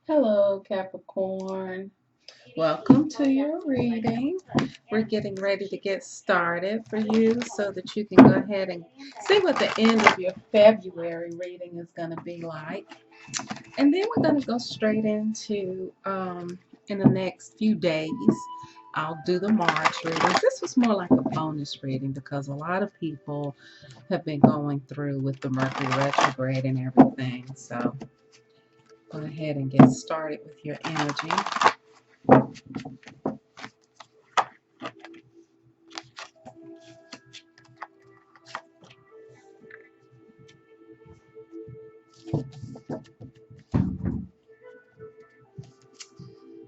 Hello, Capricorn. Welcome to your reading. We're getting ready to get started for you so that you can go ahead and see what the end of your February reading is going to be like. And then we're going to go straight into, in the next few days, I'll do the March reading. This was more like a bonus reading because a lot of people have been going through with the Mercury retrograde and everything. So go ahead and get started with your energy.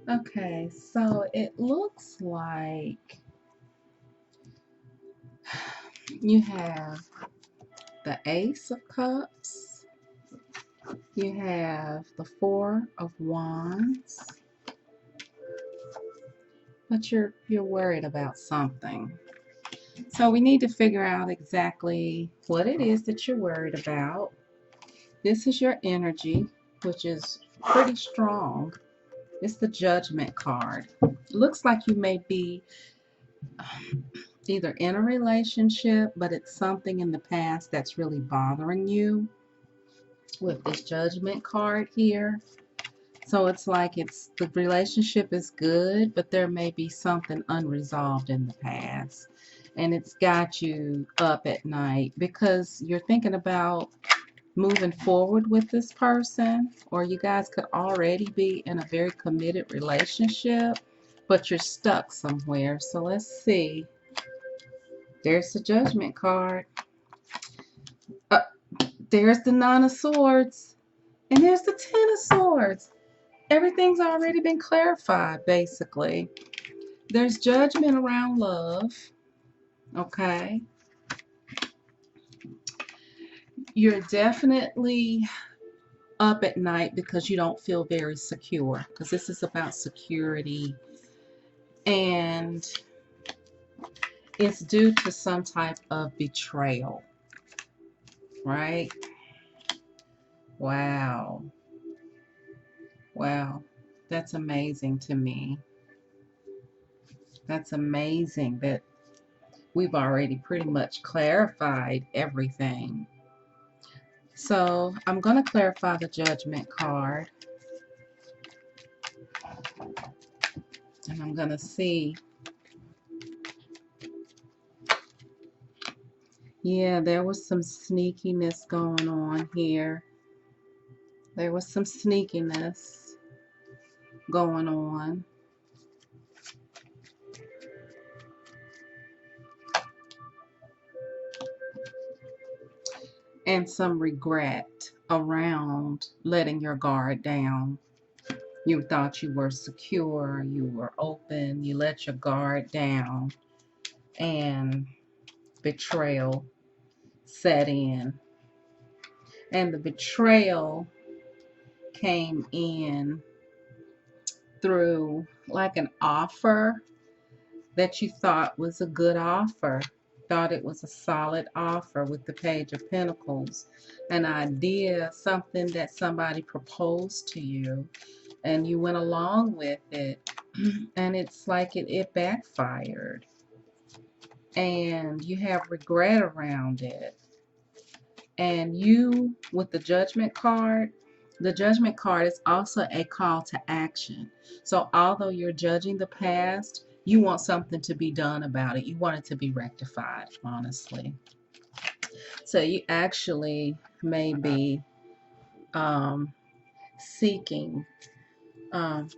Okay, so it looks like you have the Ace of Cups, you have the Four of Wands, but you're worried about something. So we need to figure out exactly what it is that you're worried about. This is your energy, which is pretty strong. It's the Judgment card. It looks like you may be either in a relationship, but it's something in the past that's really bothering you with this Judgment card here. So it's like the relationship is good, but there may be something unresolved in the past. And it's got you up at night because you're thinking about moving forward with this person, or you guys could already be in a very committed relationship, but you're stuck somewhere. So let's see. There's the Judgment card. Uh, there's the Nine of Swords. And there's the Ten of Swords. Everything's already been clarified, basically. There's judgment around love. Okay. You're definitely up at night because you don't feel very secure, because this is about security, and it's due to some type of betrayal, right? Wow. Wow. That's amazing to me. That's amazing that we've already pretty much clarified everything. So I'm going to clarify the Judgment card. And I'm going to see. Yeah, there was some sneakiness going on here. There was some sneakiness going on. And some regret around letting your guard down. You thought you were secure, you were open, you let your guard down, and betrayal set in. And the betrayal came in through like an offer that you thought was a good offer, thought it was a solid offer with the Page of Pentacles, an idea, something that somebody proposed to you, and you went along with it, and it's like it backfired, and you have regret around it. And you, with the Judgment card, the Judgment card is also a call to action. So although you're judging the past, you want something to be done about it. You want it to be rectified, honestly. So you actually may be seeking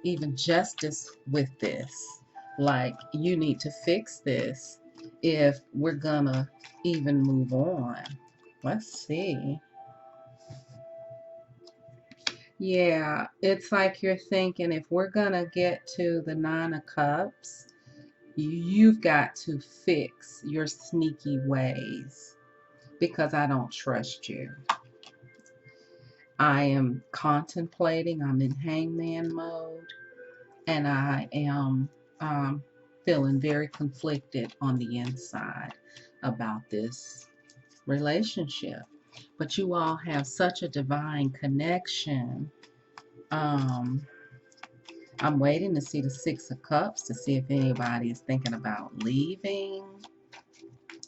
even justice with this. Like, you need to fix this if we're gonna even move on. Let's see. Yeah, it's like you're thinking, if we're gonna get to the Nine of Cups, you've got to fix your sneaky ways because I don't trust you. I am contemplating, I'm in hangman mode, and I am feeling very conflicted on the inside about this relationship. but you all have such a divine connection. I'm waiting to see the Six of Cups to see if anybody is thinking about leaving.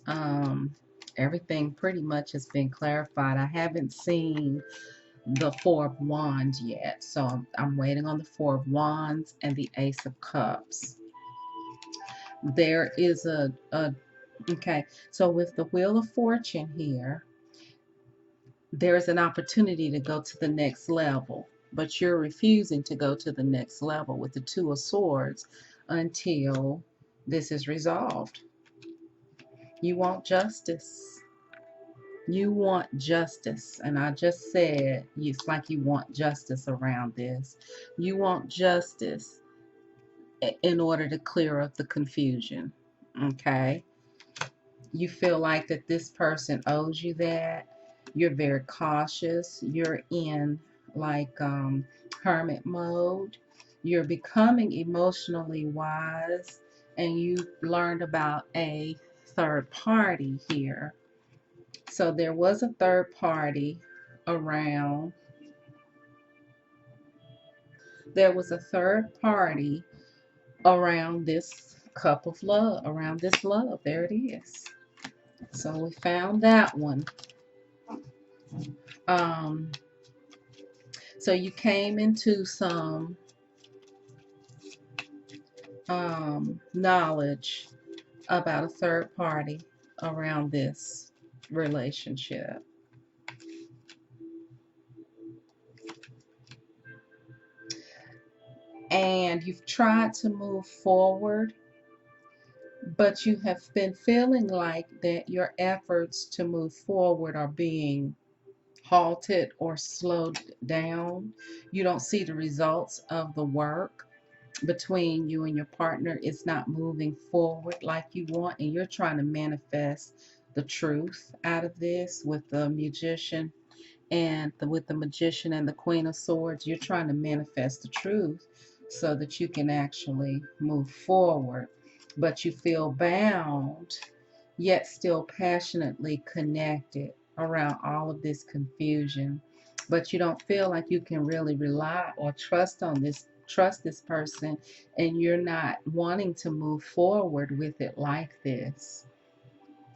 Um, Everything pretty much has been clarified. I haven't seen the Four of Wands yet, so I'm waiting on the Four of Wands and the Ace of Cups. There is okay, so with the Wheel of Fortune here, there's an opportunity to go to the next level, but you're refusing to go to the next level with the Two of Swords until this is resolved. You want justice. You want justice. And I just said it's like you want justice around this. You want justice in order to clear up the confusion. Okay? You feel like that this person owes you that. You're very cautious. You're in like hermit mode. You're becoming emotionally wise, and you learned about a third party here. So there was a third party around. There was a third party around this cup of love, around this love. There it is. So we found that one. Um, so you came into some knowledge about a third party around this relationship. And you've tried to move forward, but you have been feeling like that your efforts to move forward are being halted or slowed down. You don't see the results of the work between you and your partner. It's not moving forward like you want, and you're trying to manifest the truth out of this with the Magician and with the Magician and the Queen of Swords. You're trying to manifest the truth so that you can actually move forward, but you feel bound yet still passionately connected around all of this confusion. But you don't feel like you can really rely or trust this person, and you're not wanting to move forward with it like this.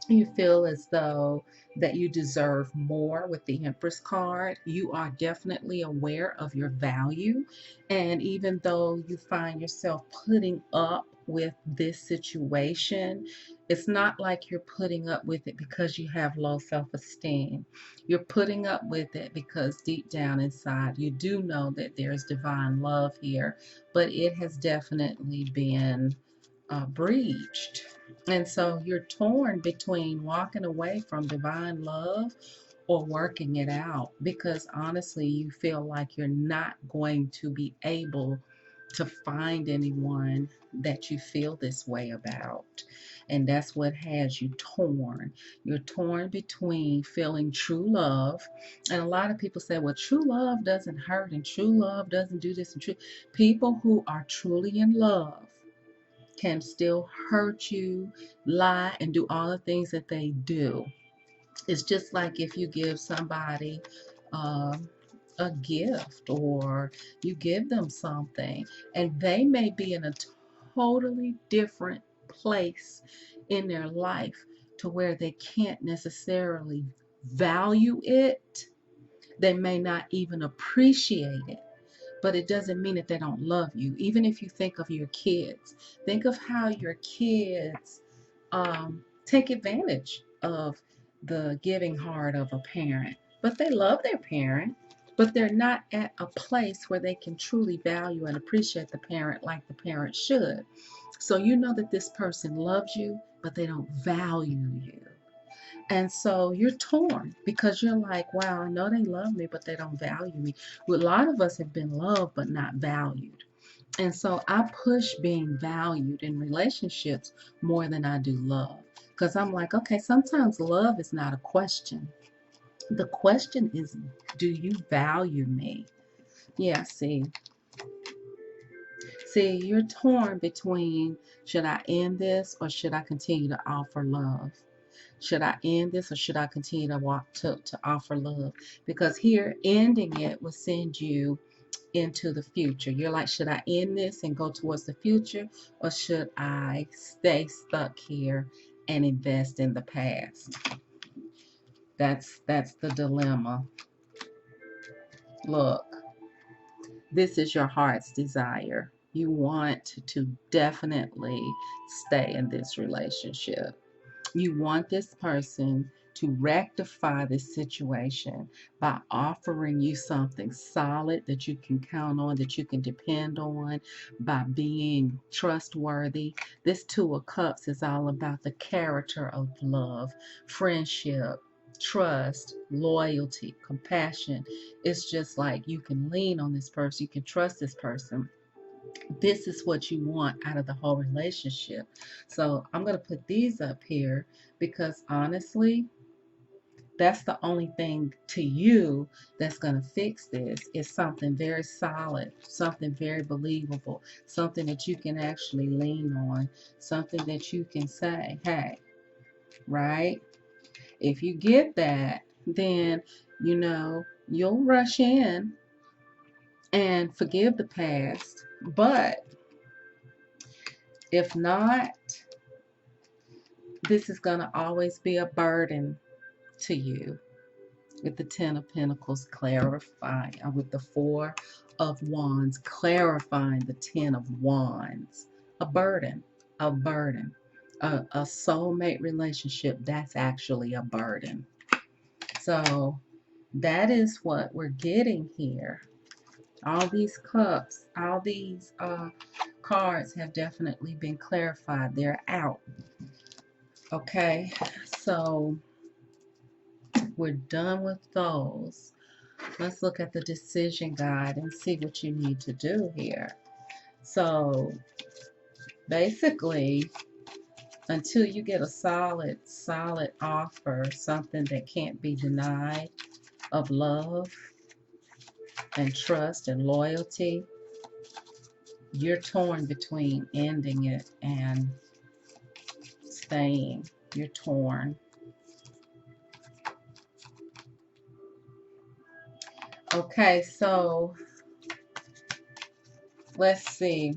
You feel as though that you deserve more with the Empress card. You are definitely aware of your value, and even though you find yourself putting up with this situation, it's not like you're putting up with it because you have low self-esteem. You're putting up with it because deep down inside you do know that there's divine love here, but it has definitely been breached. And so you're torn between walking away from divine love or working it out, because honestly, you feel like you're not going to be able to find anyone that you feel this way about. And that's what has you torn. You're torn between feeling true love. And a lot of people say, well, true love doesn't hurt and true love doesn't do this and true. People who are truly in love can still hurt you, lie, and do all the things that they do. It's just like if you give somebody a gift, or you give them something, and they may be in a totally different place in their life to where they can't necessarily value it. They may not even appreciate it, but it doesn't mean that they don't love you. Even if you think of your kids, think of how your kids take advantage of the giving heart of a parent, but they love their parent, but they're not at a place where they can truly value and appreciate the parent like the parent should. So you know that this person loves you, but they don't value you. And so you're torn because you're like, wow, I know they love me, but they don't value me. Well, a lot of us have been loved, but not valued. And so I push being valued in relationships more than I do love. Because I'm like, okay, sometimes love is not a question. The question is, do you value me? Yeah, see. See, you're torn between, should I end this or should I continue to offer love? Should I end this or should I continue to to offer love? Because here, ending it will send you into the future. You're like, should I end this and go towards the future, or should I stay stuck here and invest in the past? That's the dilemma. Look, this is your heart's desire. You want to definitely stay in this relationship. You want this person to rectify this situation by offering you something solid that you can count on, that you can depend on, by being trustworthy. This Two of Cups is all about the character of love, friendship, trust, loyalty, compassion. It's just like you can lean on this person, you can trust this person. This is what you want out of the whole relationship. So I'm going to put these up here because honestly, that's the only thing to you that's going to fix this, is something very solid, something very believable, something that you can actually lean on, something that you can say, hey, right? If you get that, then you'll rush in and forgive the past. But if not, this is going to always be a burden to you. With the Ten of Pentacles clarifying, with the Four of Wands clarifying the Ten of Wands. A burden, a burden. A soulmate relationship, that's actually a burden. So that is what we're getting here. All these cups, all these cards have definitely been clarified. They're out. Okay, so we're done with those. Let's look at the decision guide and see what you need to do here. So basically, until you get a solid offer, something that can't be denied, of love and trust and loyalty, you're torn between ending it and staying. You're torn. Okay, so let's see.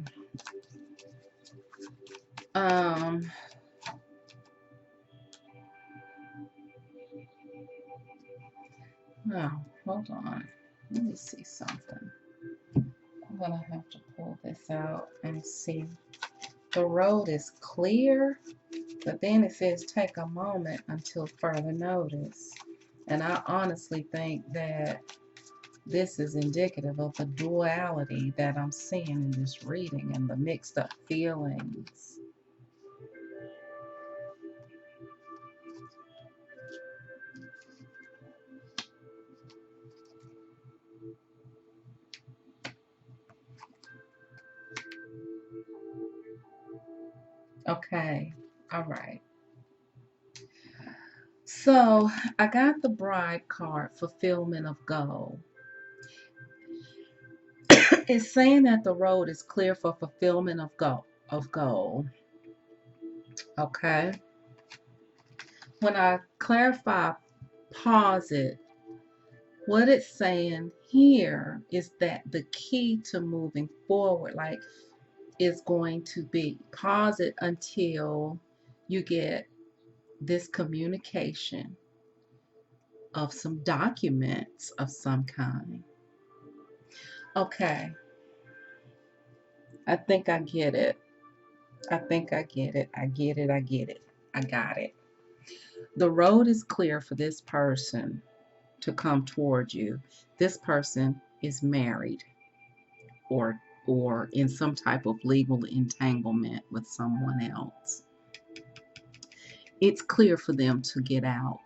Oh, hold on. Let me see something. I'm going to have to pull this out and see. The road is clear, but then it says take a moment until further notice. And I honestly think that this is indicative of the duality that I'm seeing in this reading and the mixed up feelings. Okay, all right. So I got the Bride card, fulfillment of goal. It's saying that the road is clear for fulfillment of goal. Okay. When I clarify, pause it. What it's saying here is that the key to moving forward, like, is going to be pause it until you get this communication of some documents of some kind. Okay. I think I get it. I think I get it. I get it. I get it. I got it. The road is clear for this person to come towards you. This person is married or in some type of legal entanglement with someone else. It's clear for them to get out.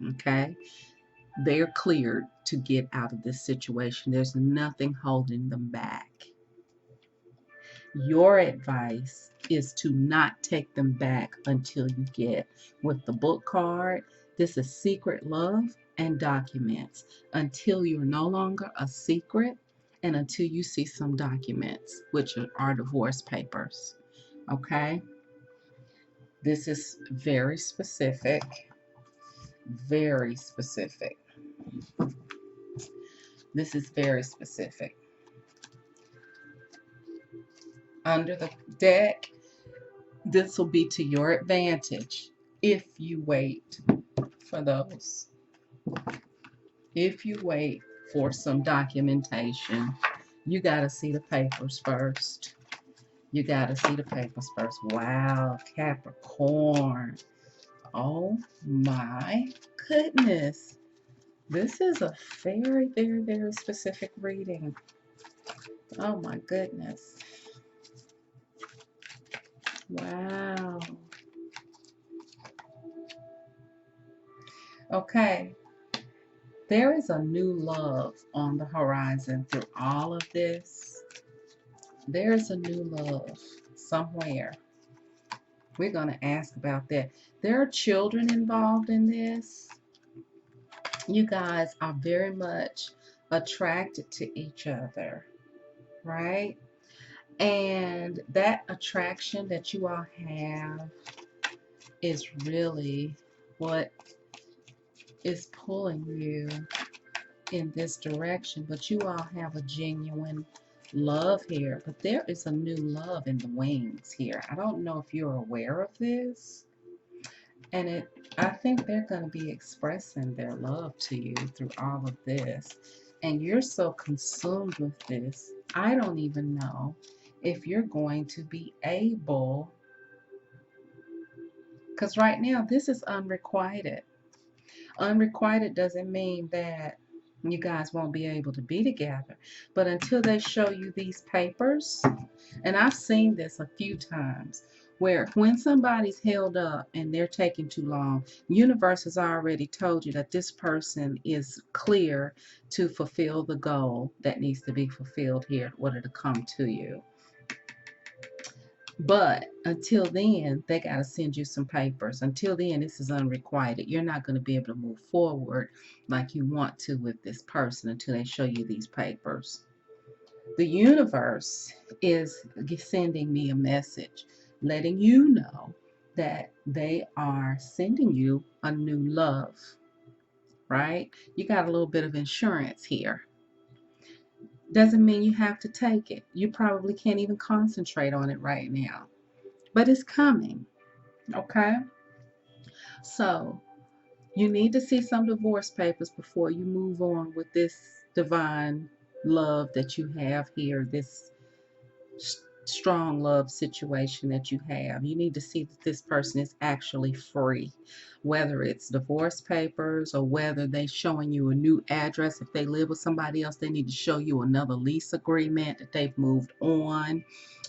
Okay? They're cleared to get out of this situation. There's nothing holding them back. Your advice is to not take them back until you get, with the book card, this is secret love and documents. Until you're no longer a secret and until you see some documents, which are divorce papers. Okay? This is very specific. Very specific. This is very specific. Under the deck, this will be to your advantage if you wait for those. If you wait for some documentation, you got to see the papers first. You got to see the papers first. Wow, Capricorn. Oh my goodness. This is a very, very, very specific reading. Oh my goodness. Wow. Okay. There is a new love on the horizon through all of this. There is a new love somewhere. We're going to ask about that. There are children involved in this. You guys are very much attracted to each other, right? And that attraction that you all have is really what is pulling you in this direction. But you all have a genuine love here. But there is a new love in the wings here. I don't know if you're aware of this. And I think they're going to be expressing their love to you through all of this. And you're so consumed with this, I don't even know if you're going to be able, because right now this is unrequited. Unrequited doesn't mean that you guys won't be able to be together. But until they show you these papers, and I've seen this a few times, where when somebody's held up and they're taking too long, universe has already told you that this person is clear to fulfill the goal that needs to be fulfilled here in order to come to you. But until then, they got to send you some papers. Until then, this is unrequited. You're not going to be able to move forward like you want to with this person until they show you these papers. The universe is sending me a message, letting you know that they are sending you a new love, right? You got a little bit of insurance here. Doesn't mean you have to take it. You probably can't even concentrate on it right now. But it's coming, okay? So you need to see some divorce papers before you move on with this divine love that you have here, this strong love situation that you have. You need to see that this person is actually free, whether it's divorce papers or whether they're showing you a new address. If they live with somebody else, they need to show you another lease agreement that they've moved on.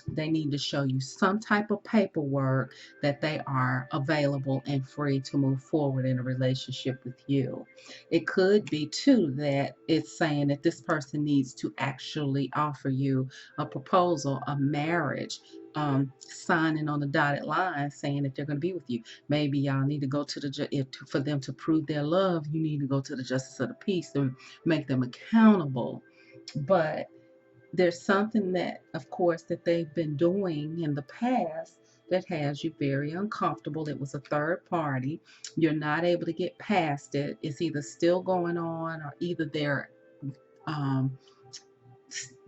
They need to show you some type of paperwork that they are available and free to move forward in a relationship with you. It could be too that it's saying that this person needs to actually offer you a proposal, a marriage, signing on the dotted line saying that they're going to be with you. Maybe y'all need to go to the for them to prove their love. You need to go to the justice of the peace to make them accountable. But there's something that, of course, that they've been doing in the past that has you very uncomfortable. It was a third party. You're not able to get past it. It's either still going on or either they're, um,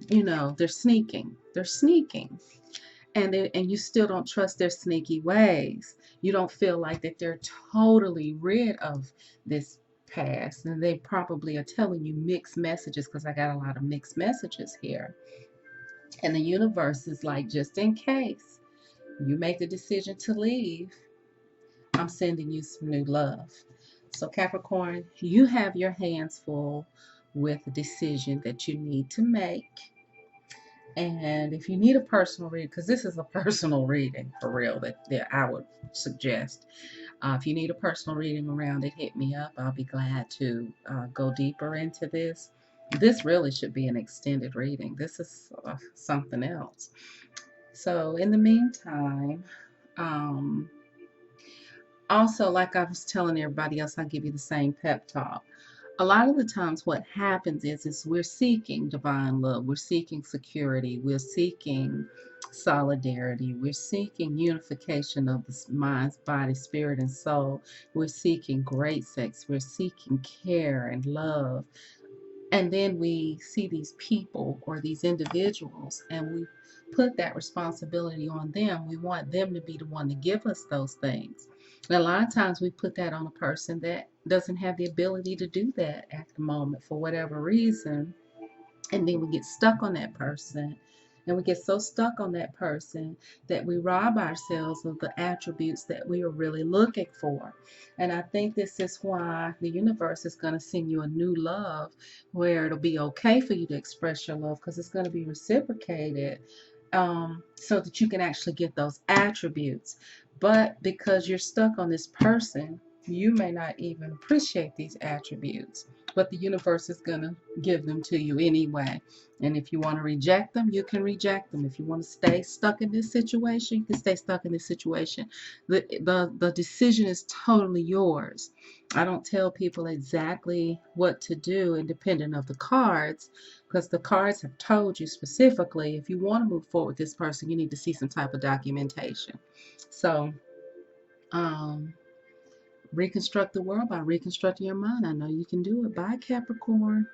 they're sneaking. They're sneaking. And you still don't trust their sneaky ways. You don't feel like that they're totally rid of this past, and they probably are telling you mixed messages, because I got a lot of mixed messages here. And the universe is like, just in case you make the decision to leave, I'm sending you some new love. So Capricorn, you have your hands full with a decision that you need to make. And if you need a personal reading, because this is a personal reading for real, that I would suggest. If you need a personal reading around it, hit me up. I'll be glad to go deeper into this. This really should be an extended reading. This is something else. So in the meantime, also, like I was telling everybody else, I'll give you the same pep talk. a lot of the times what happens is we're seeking divine love, we're seeking security, we're seeking solidarity, we're seeking unification of the mind, body, spirit, and soul, we're seeking great sex, we're seeking care and love. And then we see these people or these individuals and we put that responsibility on them. We want them to be the one to give us those things. And a lot of times we put that on a person that doesn't have the ability to do that at the moment for whatever reason. And then we get stuck on that person. And we get so stuck on that person that we rob ourselves of the attributes that we are really looking for. And I think this is why the universe is going to send you a new love where it'll be okay for you to express your love because it's going to be reciprocated, so that you can actually get those attributes. But because you're stuck on this person, you may not even appreciate these attributes, but the universe is going to give them to you anyway. And if you want to reject them, you can reject them. If you want to stay stuck in this situation, you can stay stuck in this situation. The decision is totally yours. I don't tell people exactly what to do independent of the cards, because the cards have told you specifically if you want to move forward with this person, you need to see some type of documentation. So, um, reconstruct the world by reconstructing your mind. I know you can do it. Bye, Capricorn.